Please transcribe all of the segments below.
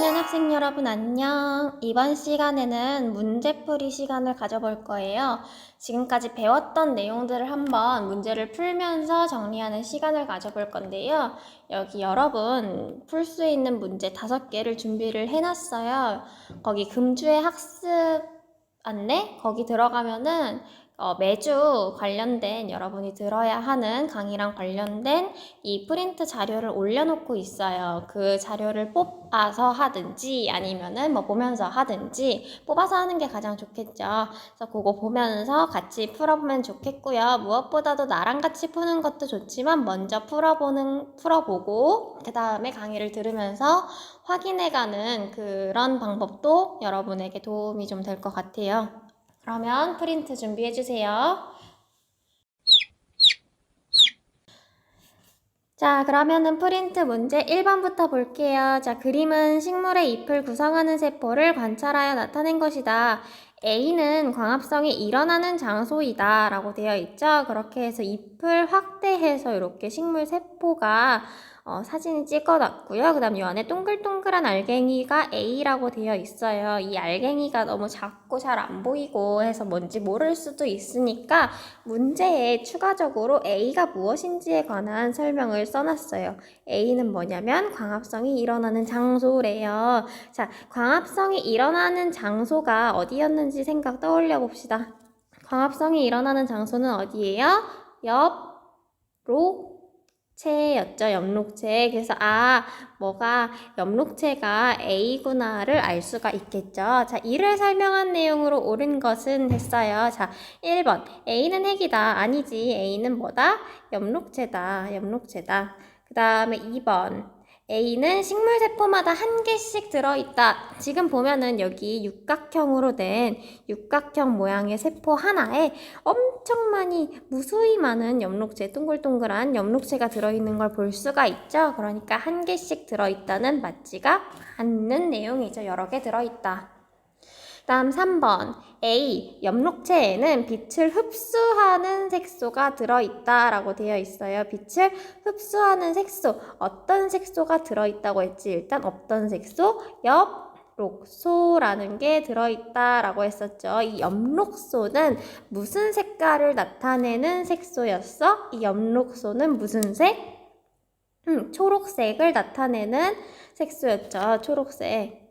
사랑하는 학생 여러분 안녕. 이번 시간에는 문제풀이 시간을 가져볼 거예요. 지금까지 배웠던 내용들을 한번 문제를 풀면서 정리하는 시간을 가져볼 건데요. 여기 여러분 풀 수 있는 문제 5개를 준비를 해놨어요. 거기 금주의 학습 안내? 거기 들어가면은 매주 관련된 여러분이 들어야 하는 강의랑 관련된 이 프린트 자료를 올려놓고 있어요. 그 자료를 뽑아서 하든지 아니면은 뭐 보면서 하든지 뽑아서 하는 게 가장 좋겠죠. 그래서 그거 보면서 같이 풀어보면 좋겠고요. 무엇보다도 나랑 같이 푸는 것도 좋지만 먼저 풀어보고 그 다음에 강의를 들으면서 확인해가는 그런 방법도 여러분에게 도움이 좀 될 것 같아요. 그러면 프린트 준비해주세요. 자, 그러면은 프린트 문제 1번부터 볼게요. 자, 그림은 식물의 잎을 구성하는 세포를 관찰하여 나타낸 것이다. A는 광합성이 일어나는 장소이다 라고 되어 있죠. 그렇게 해서 잎을 확대해서 이렇게 식물 세포가 사진을 찍어놨고요. 그 다음 이 안에 동글동글한 알갱이가 A라고 되어 있어요. 이 알갱이가 너무 작고 잘 안 보이고 해서 뭔지 모를 수도 있으니까 문제에 추가적으로 A가 무엇인지에 관한 설명을 써놨어요. A는 뭐냐면 광합성이 일어나는 장소래요. 자, 광합성이 일어나는 장소가 어디였는지 생각 떠올려 봅시다. 광합성이 일어나는 장소는 어디예요? 엽록체였죠. 엽록체. 그래서 뭐가 엽록체가 A구나를 알 수가 있겠죠. 자, 이를 설명한 내용으로 옳은 것은 했어요. 자, 1번 A는 핵이다. 아니지. A는 뭐다? 엽록체다. 엽록체다. 그 다음에 2번 A는 식물세포마다 한 개씩 들어있다. 지금 보면은 여기 육각형으로 된 육각형 모양의 세포 하나에 엄청 많이 무수히 많은 엽록체, 동글동글한 엽록체가 들어있는 걸 볼 수가 있죠. 그러니까 한 개씩 들어있다는 맞지가 않는 내용이죠. 여러 개 들어있다. 다음 3번 A, 엽록체에는 빛을 흡수하는 색소가 들어있다 라고 되어 있어요. 빛을 흡수하는 색소, 어떤 색소가 들어있다고 했지? 일단 어떤 색소? 엽록소라는 게 들어있다 라고 했었죠. 이 엽록소는 무슨 색깔을 나타내는 색소였어? 이 엽록소는 무슨 색? 초록색을 나타내는 색소였죠. 초록색.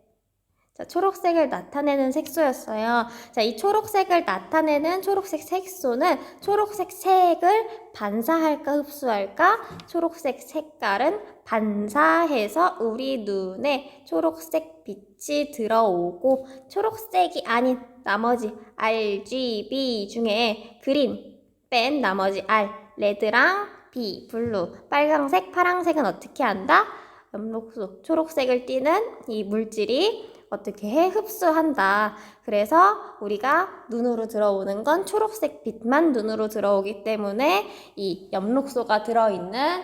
자, 초록색을 나타내는 색소였어요. 자, 이 초록색을 나타내는 초록색 색소는 초록색 색을 반사할까 흡수할까? 초록색 색깔은 반사해서 우리 눈에 초록색 빛이 들어오고 초록색이 아닌 나머지 RGB 중에 그린 뺀 나머지 R, 레드랑 B, 블루, 빨강색, 파랑색은 어떻게 한다? 엽록소, 초록색을 띠는 이 물질이 어떻게 해? 흡수한다. 그래서 우리가 눈으로 들어오는 건 초록색 빛만 눈으로 들어오기 때문에 이 엽록소가 들어있는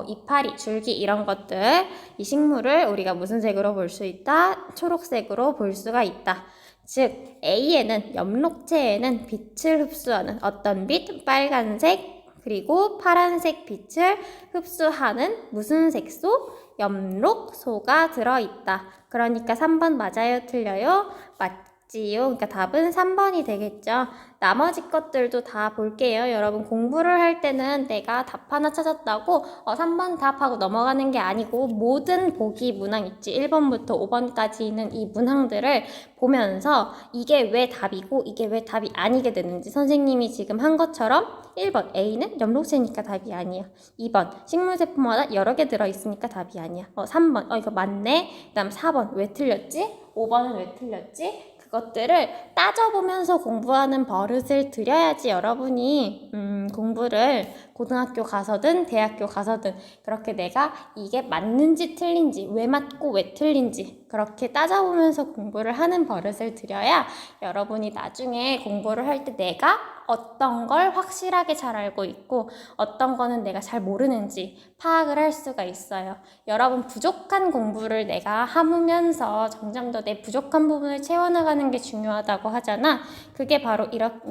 이파리, 줄기 이런 것들, 이 식물을 우리가 무슨 색으로 볼 수 있다? 초록색으로 볼 수가 있다. 즉 A에는 엽록체에는 빛을 흡수하는 어떤 빛? 빨간색 그리고 파란색 빛을 흡수하는 무슨 색소? 엽록소가 들어있다. 그러니까 3번 맞아요? 틀려요? 맞지요? 그러니까 답은 3번이 되겠죠. 나머지 것들도 다 볼게요. 여러분 공부를 할 때는 내가 답 하나 찾았다고 3번 답하고 넘어가는 게 아니고 모든 보기 문항 있지. 1번부터 5번까지 있는 이 문항들을 보면서 이게 왜 답이고 이게 왜 답이 아니게 되는지 선생님이 지금 한 것처럼 1번 A는 엽록체니까 답이 아니야. 2번 식물세포마다 여러 개 들어있으니까 답이 아니야. 3번 이거 맞네. 그 다음 4번 왜 틀렸지? 5번은 왜 틀렸지? 그것들을 따져보면서 공부하는 버릇을 들여야지 여러분이 공부를 고등학교 가서든 대학교 가서든 그렇게 내가 이게 맞는지 틀린지 왜 맞고 왜 틀린지 그렇게 따져보면서 공부를 하는 버릇을 들여야 여러분이 나중에 공부를 할 때 내가 어떤 걸 확실하게 잘 알고 있고 어떤 거는 내가 잘 모르는지 파악을 할 수가 있어요. 여러분 부족한 공부를 내가 하면서 점점 더 내 부족한 부분을 채워나가는 게 중요하다고 하잖아. 그게 바로 이런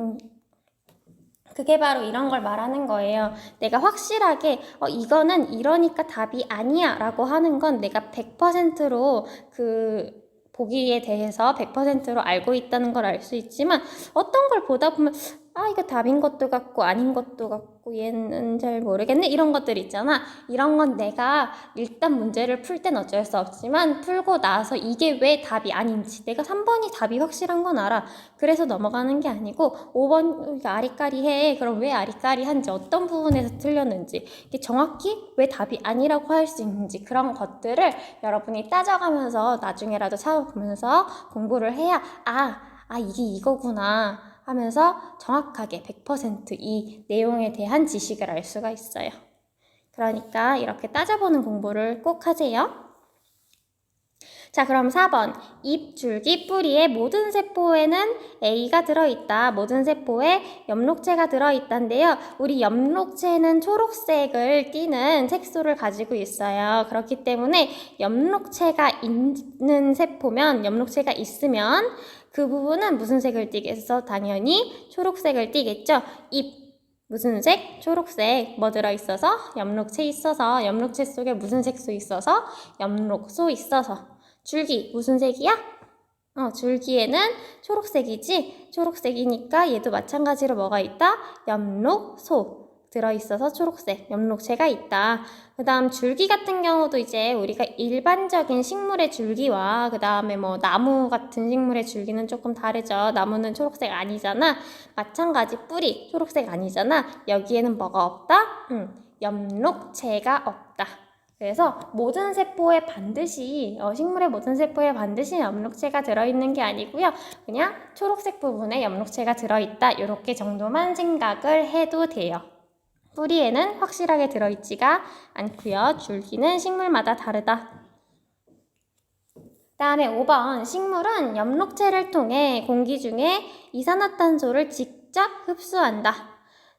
그게 바로 이런 걸 말하는 거예요. 내가 확실하게 이거는 이러니까 답이 아니야 라고 하는 건 내가 100%로 그 보기에 대해서 100%로 알고 있다는 걸 알 수 있지만 어떤 걸 보다 보면 이거 답인 것도 같고 아닌 것도 같고 얘는 잘 모르겠네 이런 것들 있잖아. 이런 건 내가 일단 문제를 풀 땐 어쩔 수 없지만 풀고 나서 이게 왜 답이 아닌지 내가 3번이 답이 확실한 건 알아. 그래서 넘어가는 게 아니고 5번 이거 아리까리해. 그럼 왜 아리까리한지 어떤 부분에서 틀렸는지 이게 정확히 왜 답이 아니라고 할 수 있는지 그런 것들을 여러분이 따져가면서 나중에라도 찾아보면서 공부를 해야 이게 이거구나 하면서 정확하게 100%이 내용에 대한 지식을 알 수가 있어요. 그러니까 이렇게 따져보는 공부를 꼭 하세요. 자, 그럼 4번. 잎, 줄기, 뿌리의 모든 세포에는 A가 들어있다. 모든 세포에 엽록체가 들어있다인데요. 우리 엽록체는 초록색을 띠는 색소를 가지고 있어요. 그렇기 때문에 엽록체가 있는 세포면, 엽록체가 있으면 그 부분은 무슨 색을 띠겠어? 당연히 초록색을 띠겠죠. 잎, 무슨 색? 초록색. 뭐 들어있어서? 엽록체 있어서. 엽록체 속에 무슨 색소 있어서? 엽록소 있어서. 줄기 무슨 색이야? 줄기에는 초록색이지? 초록색이니까 얘도 마찬가지로 뭐가 있다? 엽록소 들어있어서 초록색, 엽록체가 있다. 그 다음 줄기 같은 경우도 이제 우리가 일반적인 식물의 줄기와 그 다음에 뭐 나무 같은 식물의 줄기는 조금 다르죠. 나무는 초록색 아니잖아. 마찬가지 뿌리 초록색 아니잖아. 여기에는 뭐가 없다? 엽록체가 없다. 그래서 모든 세포에 반드시 식물의 모든 세포에 반드시 엽록체가 들어있는 게 아니고요. 그냥 초록색 부분에 엽록체가 들어있다. 이렇게 정도만 생각을 해도 돼요. 뿌리에는 확실하게 들어있지가 않고요. 줄기는 식물마다 다르다. 다음에 5번. 식물은 엽록체를 통해 공기 중에 이산화탄소를 직접 흡수한다.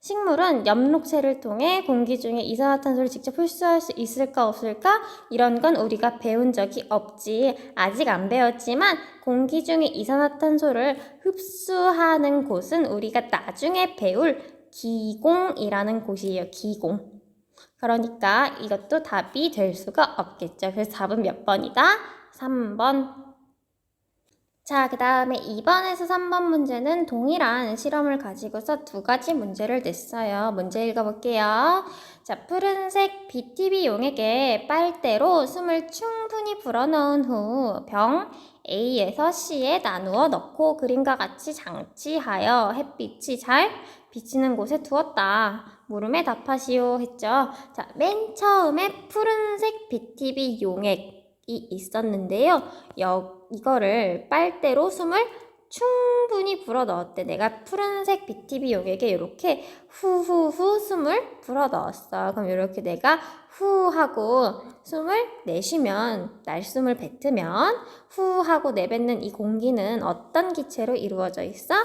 식물은 엽록체를 통해 공기 중에 이산화탄소를 직접 흡수할 수 있을까 없을까? 이런 건 우리가 배운 적이 없지. 아직 안 배웠지만 공기 중에 이산화탄소를 흡수하는 곳은 우리가 나중에 배울 기공이라는 곳이에요. 기공. 그러니까 이것도 답이 될 수가 없겠죠. 그래서 답은 몇 번이다? 3번. 자, 그 다음에 2번에서 3번 문제는 동일한 실험을 가지고서 두 가지 문제를 냈어요. 문제 읽어볼게요. 자, 푸른색 BTB 용액에 빨대로 숨을 충분히 불어넣은 후 병 A에서 C에 나누어 넣고 그림과 같이 장치하여 햇빛이 잘 비치는 곳에 두었다. 물음에 답하시오 했죠. 자, 맨 처음에 푸른색 BTB 용액이 있었는데요. 이거를 빨대로 숨을 충분히 불어 넣었대. 내가 푸른색 BTB 용액에 이렇게 후후후 숨을 불어 넣었어. 그럼 이렇게 내가 후 하고 숨을 내쉬면, 날숨을 뱉으면 후 하고 내뱉는 이 공기는 어떤 기체로 이루어져 있어?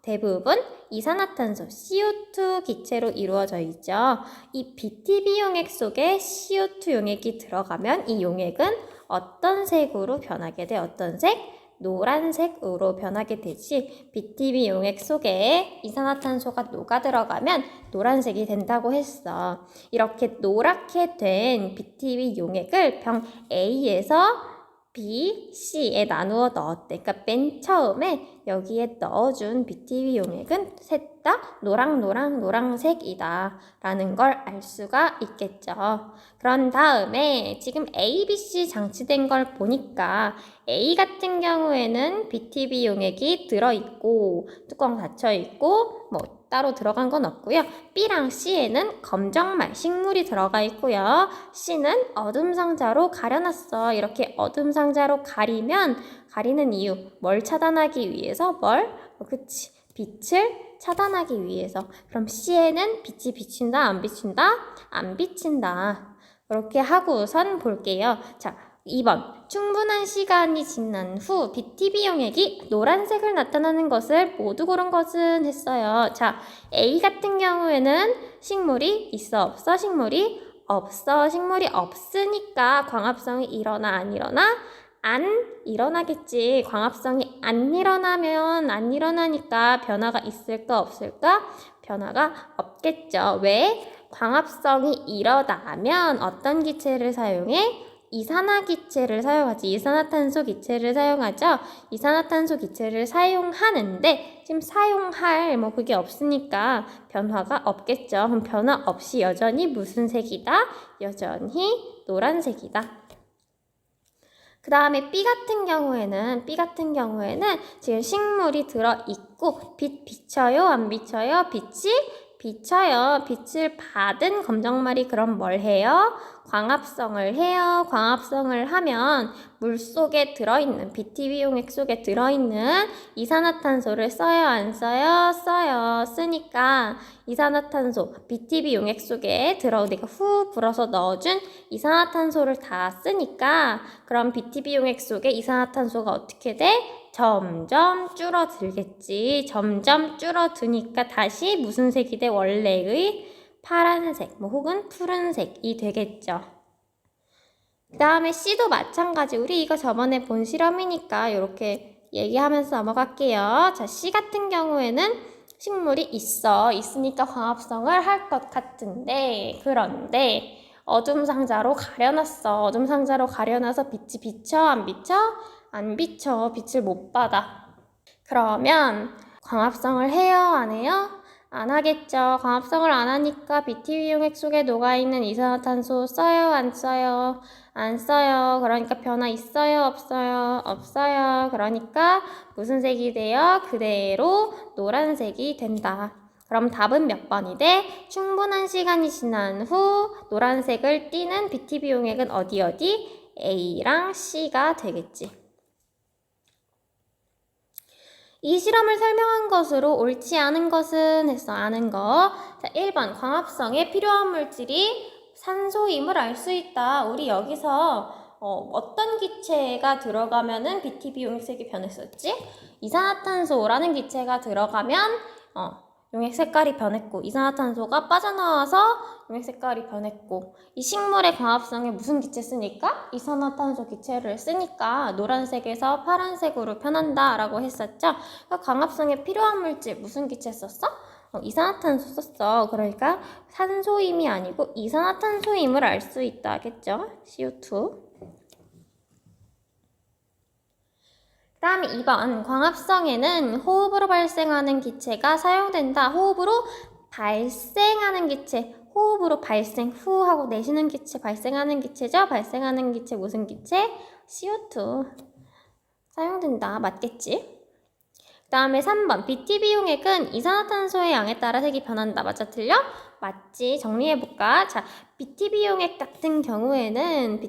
대부분 이산화탄소 CO2 기체로 이루어져 있죠. 이 BTB 용액 속에 CO2 용액이 들어가면 이 용액은 어떤 색으로 변하게 돼? 어떤 색? 노란색으로 변하게 되지. BTB 용액 속에 이산화탄소가 녹아 들어가면 노란색이 된다고 했어. 이렇게 노랗게 된 BTB 용액을 병 A에서 B, C에 나누어 넣었대. 그러니까 맨 처음에 여기에 넣어준 BTB 용액은 셋 다 노랑색이다 라는 걸 알 수가 있겠죠. 그런 다음에 지금 A, B, C 장치된 걸 보니까 A 같은 경우에는 BTB 용액이 들어있고 뚜껑 닫혀있고 뭐 따로 들어간 건 없고요. B랑 C에는 검정말 식물이 들어가 있고요. C는 어둠 상자로 가려놨어. 이렇게 어둠 상자로 가리는 이유 뭘 차단하기 위해서? 그치. 빛을 차단하기 위해서. 그럼 C에는 빛이 비친다? 안 비친다? 안 비친다. 그렇게 하고선 볼게요. 자, 2번. 충분한 시간이 지난 후 BTB 용액이 노란색을 나타나는 것을 모두 고른 것은 했어요. 자, A 같은 경우에는 식물이 있어 없어? 식물이 없어. 식물이 없으니까 광합성이 일어나 안 일어나? 안 일어나겠지. 광합성이 안 일어나면 안 일어나니까 변화가 있을까 없을까? 변화가 없겠죠. 왜? 광합성이 일어나면 어떤 기체를 사용해? 이산화기체를 사용하지. 이산화탄소 기체를 사용하죠. 이산화탄소 기체를 사용하는데 지금 사용할 그게 없으니까 변화가 없겠죠. 그럼 변화 없이 여전히 무슨 색이다? 여전히 노란색이다. 그 다음에 B 같은 경우에는 지금 식물이 들어있고 빛 비쳐요? 안 비쳐요? 빛이 비쳐요. 빛을 받은 검정말이 그럼 뭘 해요? 광합성을 해요. 광합성을 하면 물 속에 들어있는 BTB 용액 속에 들어있는 이산화탄소를 써요? 안 써요? 써요. 쓰니까 이산화탄소 BTB 용액 속에 내가 후 불어서 넣어준 이산화탄소를 다 쓰니까 그럼 BTB 용액 속에 이산화탄소가 어떻게 돼? 점점 줄어들겠지. 점점 줄어드니까 다시 무슨 색이 돼? 원래의 파란색 혹은 푸른색이 되겠죠. 그 다음에 C도 마찬가지. 우리 이거 저번에 본 실험이니까 이렇게 얘기하면서 넘어갈게요. 자, C 같은 경우에는 식물이 있으니까 광합성을 할 것 같은데 그런데 어둠 상자로 가려놨어. 어둠 상자로 가려놔서 빛이 비쳐? 안 비쳐? 안 비쳐. 빛을 못 받아. 그러면 광합성을 해요? 안 해요? 안 하겠죠. 광합성을 안 하니까 BTB 용액 속에 녹아있는 이산화탄소 써요? 안 써요? 안 써요. 그러니까 변화 있어요? 없어요? 없어요. 그러니까 무슨 색이 돼요? 그대로 노란색이 된다. 그럼 답은 몇 번이 돼? 충분한 시간이 지난 후 노란색을 띠는 BTB 용액은 어디? A랑 C가 되겠지. 이 실험을 설명한 것으로 옳지 않은 것은 해서 아는 거. 자, 1번 광합성에 필요한 물질이 산소임을 알 수 있다. 우리 여기서 어떤 기체가 들어가면은 BTB 용액색이 변했었지? 이산화탄소라는 기체가 들어가면 용액 색깔이 변했고 이산화탄소가 빠져나와서 용액 색깔이 변했고 이 식물의 광합성에 무슨 기체 쓰니까? 이산화탄소 기체를 쓰니까 노란색에서 파란색으로 변한다 라고 했었죠. 그러니까 광합성에 필요한 물질 무슨 기체 썼어? 이산화탄소 썼어. 그러니까 산소임이 아니고 이산화탄소임을 알 수 있다겠죠. CO2. 그 다음에 2번 광합성에는 호흡으로 발생하는 기체가 사용된다. 호흡으로 발생하는 기체, 호흡으로 발생, 후 하고 내쉬는 기체, 발생하는 기체죠. 발생하는 기체 무슨 기체? CO2 사용된다. 맞겠지? 그 다음에 3번 BTB 용액은 이산화탄소의 양에 따라 색이 변한다. 맞아? 틀려? 맞지? 정리해볼까? 자, BTB 용액 같은 경우에는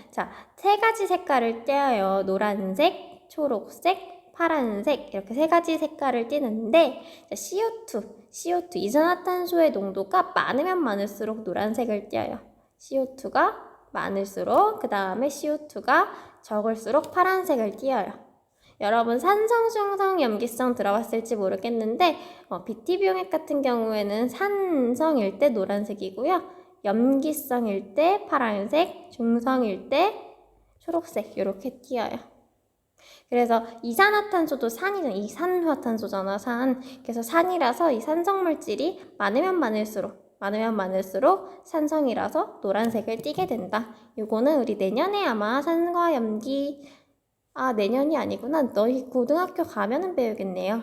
자, 세 가지 색깔을 떼어요. 노란색, 초록색, 파란색 이렇게 세 가지 색깔을 띠는데 자, CO2 이산화탄소의 농도가 많으면 많을수록 노란색을 띄어요. CO2가 많을수록 그 다음에 CO2가 적을수록 파란색을 띄어요. 여러분 산성, 중성, 염기성 들어봤을지 모르겠는데 BTB 용액 같은 경우에는 산성일 때 노란색이고요. 염기성일 때 파란색, 중성일 때 초록색 이렇게 띄어요. 그래서 이산화탄소도 산이잖아. 이산화탄소잖아. 산. 그래서 산이라서 이 산성물질이 많으면 많을수록 산성이라서 노란색을 띠게 된다. 요거는 우리 내년에 아마 산과 염기 내년이 아니구나. 너희 고등학교 가면은 배우겠네요.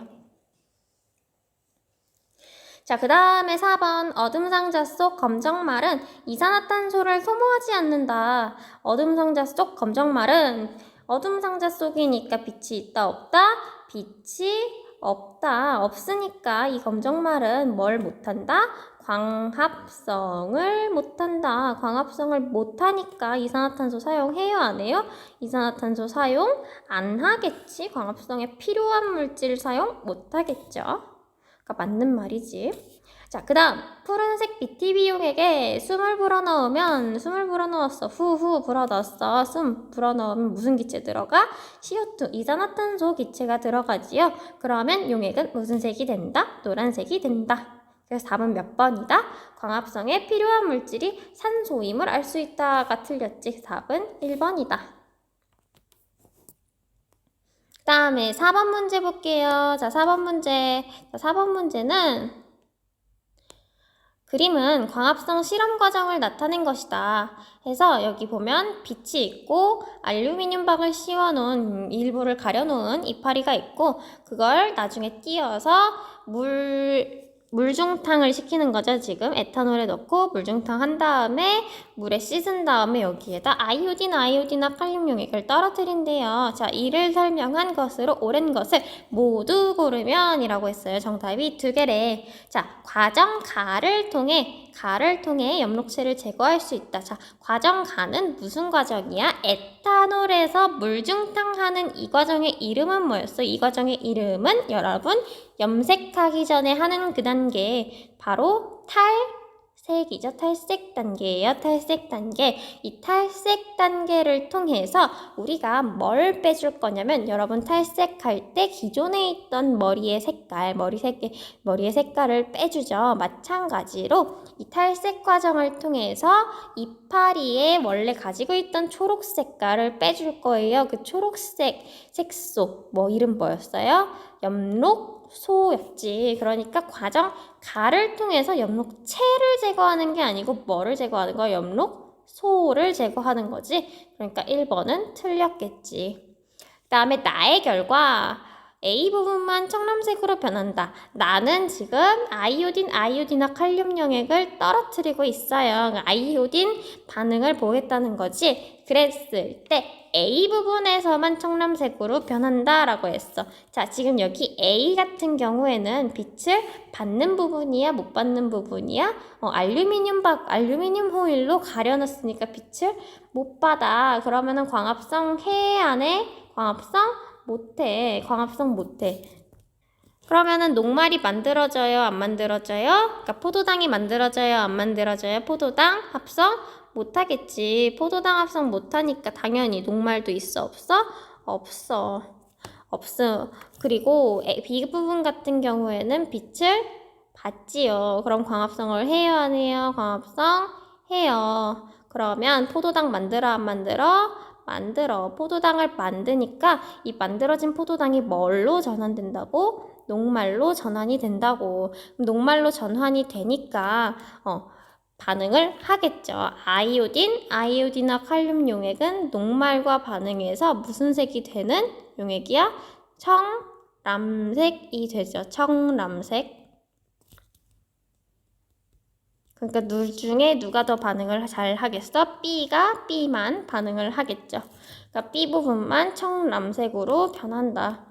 자, 그 다음에 4번 어둠 상자 속 검정말은 이산화탄소를 소모하지 않는다. 어둠 상자 속 검정말은 어둠 상자 속이니까 빛이 있다 없다? 빛이 없다. 없으니까 이 검정말은 뭘 못한다? 광합성을 못한다. 광합성을 못하니까 이산화탄소 사용해요? 안 해요? 이산화탄소 사용 안 하겠지. 광합성에 필요한 물질 사용 못하겠죠. 그러니까 맞는 말이지. 자, 그 다음 푸른색 BTB 용액에 숨을 불어넣었어. 후후 불어넣었어. 숨 불어넣으면 무슨 기체 들어가? CO2 이산화탄소 기체가 들어가지요. 그러면 용액은 무슨 색이 된다? 노란색이 된다. 그래서 답은 몇 번이다? 광합성에 필요한 물질이 산소임을 알 수 있다가 틀렸지. 답은 1번이다. 다음에 4번 문제 볼게요. 자, 4번 문제. 자, 4번 문제는 그림은 광합성 실험 과정을 나타낸 것이다. 해서 여기 보면 빛이 있고 알루미늄 박을 씌워놓은 일부를 가려놓은 이파리가 있고 그걸 나중에 띄어서 물중탕을 시키는 거죠. 지금 에탄올에 넣고 물중탕 한 다음에 물에 씻은 다음에 여기에다 아이오딘과 칼륨 용액을 떨어뜨린대요. 자, 이를 설명한 것으로 옳은 것을 모두 고르면 이라고 했어요. 정답이 두 개래. 자, 과정 가를 통해 엽록체를 제거할 수 있다. 자, 과정 가는 무슨 과정이야? 에탄올에서 물중탕하는 이 과정의 이름은 뭐였어? 이 과정의 이름은 여러분 염색하기 전에 하는 그 단계 바로 탈색이죠. 탈색 단계예요. 탈색 단계. 이 탈색 단계를 통해서 우리가 뭘 빼줄 거냐면 여러분 탈색할 때 기존에 있던 머리의 색깔을 빼주죠. 마찬가지로 이 탈색 과정을 통해서 이파리에 원래 가지고 있던 초록 색깔을 빼줄 거예요. 그 초록색 색소 이름 뭐였어요? 엽록소였지. 그러니까 과정 가를 통해서 엽록체를 제거하는 게 아니고 뭐를 제거하는 거야? 엽록소를 제거하는 거지. 그러니까 1번은 틀렸겠지. 그 다음에 나의 결과 A 부분만 청람색으로 변한다. 나는 지금 아이오딘과 칼륨 용액을 떨어뜨리고 있어요. 아이오딘 반응을 보겠다는 거지. 그랬을 때 A 부분에서만 청람색으로 변한다라고 했어. 자, 지금 여기 A 같은 경우에는 빛을 받는 부분이야, 못 받는 부분이야? 알루미늄 호일로 가려놨으니까 빛을 못 받아. 그러면은 광합성 해 안에 광합성 못해. 그러면은 녹말이 만들어져요, 안 만들어져요? 그러니까 포도당이 만들어져요, 안 만들어져요? 포도당 합성 못하겠지. 포도당 합성 못하니까 당연히 녹말도 있어, 없어? 없어. 그리고 B 부분 같은 경우에는 빛을 받지요. 그럼 광합성을 해요, 안 해요? 광합성 해요. 그러면 포도당 만들어, 안 만들어? 만들어. 포도당을 만드니까 이 만들어진 포도당이 뭘로 전환된다고? 녹말로 전환이 된다고. 녹말로 전환이 되니까 반응을 하겠죠. 아이오딘과 칼륨 용액은 녹말과 반응해서 무슨 색이 되는 용액이야? 청람색이 되죠. 청람색. 그러니까 둘 중에 누가 더 반응을 잘 하겠어? B만 반응을 하겠죠. 그러니까 B 부분만 청람색으로 변한다.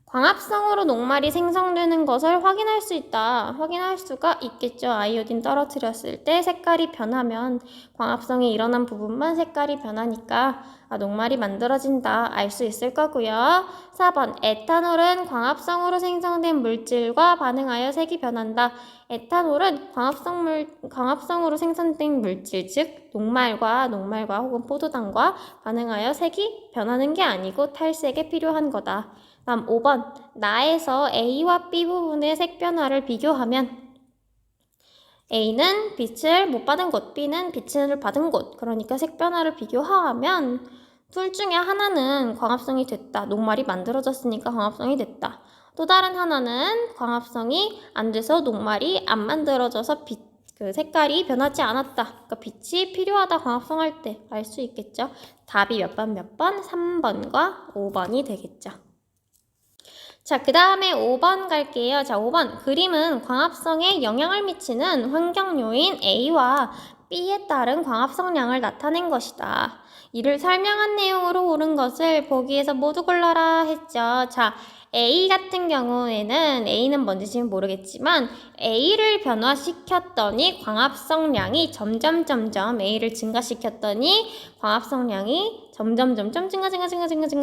광합성으로 녹말이 생성되는 것을 확인할 수 있다. 확인할 수가 있겠죠. 아이오딘 떨어뜨렸을 때 색깔이 변하면 광합성이 일어난 부분만 색깔이 변하니까 녹말이 만들어진다. 알 수 있을 거고요. 4번 에탄올은 광합성으로 생성된 물질과 반응하여 색이 변한다. 에탄올은 광합성으로 생성된 물질, 즉 녹말과 혹은 포도당과 반응하여 색이 변하는 게 아니고 탈색에 필요한 거다. 다음 5번 나에서 A와 B 부분의 색 변화를 비교하면 A는 빛을 못 받은 곳, B는 빛을 받은 곳. 그러니까 색 변화를 비교하면 둘 중에 하나는 광합성이 됐다. 녹말이 만들어졌으니까 광합성이 됐다. 또 다른 하나는 광합성이 안 돼서 녹말이 안 만들어져서 색깔이 변하지 않았다. 그러니까 빛이 필요하다 광합성할 때 알 수 있겠죠. 답이 몇 번? 3번과 5번이 되겠죠. 자, 그 다음에 5번 갈게요. 자, 5번. 그림은 광합성에 영향을 미치는 환경 요인 A와 B에 따른 광합성량을 나타낸 것이다. 이를 설명한 내용으로 옳은 것을 보기에서 모두 골라라 했죠. 자, A 같은 경우에는 A는 뭔지 지금 모르겠지만 A를 변화시켰더니 광합성량이 점점 A를 증가시켰더니 광합성량이 점점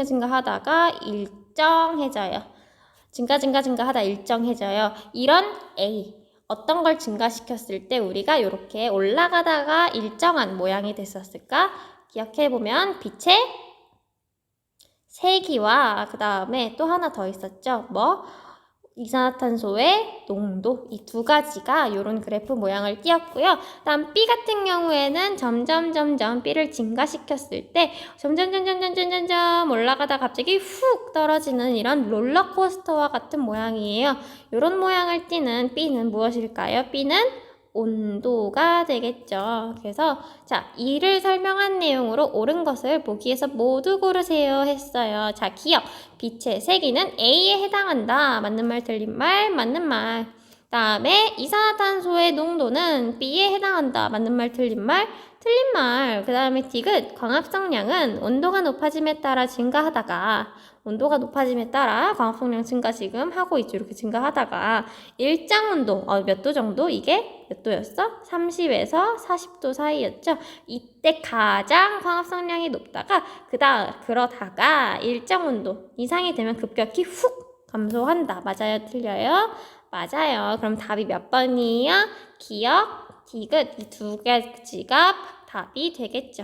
증가하다가 일정해져요. 증가하다 일정해져요. 이런 A 어떤 걸 증가시켰을 때 우리가 이렇게 올라가다가 일정한 모양이 됐었을까? 기억해보면 빛의 세기와 그 다음에 또 하나 더 있었죠. 이산화탄소의 농도 이 두 가지가 이런 그래프 모양을 띄었고요. 다음 B 같은 경우에는 점점 B를 증가시켰을 때 점점 올라가다 갑자기 훅 떨어지는 이런 롤러코스터와 같은 모양이에요. 이런 모양을 띠는 B는 무엇일까요? B는 온도가 되겠죠. 그래서 자, 이를 설명한 내용으로 옳은 것을 보기에서 모두 고르세요 했어요. 자, 기억. 빛의 세기는 A에 해당한다. 맞는 말, 틀린 말, 맞는 말. 다음에 이산화탄소의 농도는 B에 해당한다. 맞는 말, 틀린 말, 틀린 말. 그 다음에 디귿. 광합성량은 온도가 높아짐에 따라 증가하다가 온도가 높아짐에 따라 광합성량 증가 지금 하고 있죠. 이렇게 증가하다가 일정 온도, 몇 도 정도? 이게 몇 도였어? 30에서 40도 사이였죠. 이때 가장 광합성량이 높다가 그러다가 일정 온도 이상이 되면 급격히 훅 감소한다. 맞아요? 틀려요? 맞아요. 그럼 답이 몇 번이에요? 기억, 디귿 이 두 가지가 답이 되겠죠.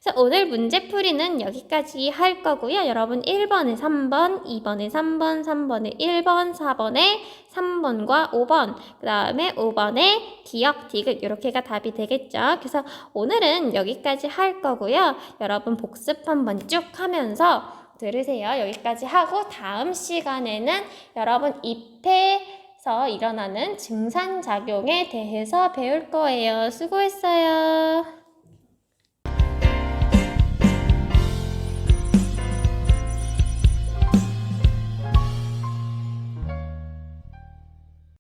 그래서 오늘 문제풀이는 여기까지 할 거고요. 여러분 1번에 3번, 2번에 3번, 3번에 1번, 4번에 3번과 5번, 그 다음에 5번에 기억, 디귿 이렇게가 답이 되겠죠. 그래서 오늘은 여기까지 할 거고요. 여러분 복습 한번 쭉 하면서 들으세요. 여기까지 하고 다음 시간에는 여러분 잎에서 일어나는 증산작용에 대해서 배울 거예요. 수고했어요.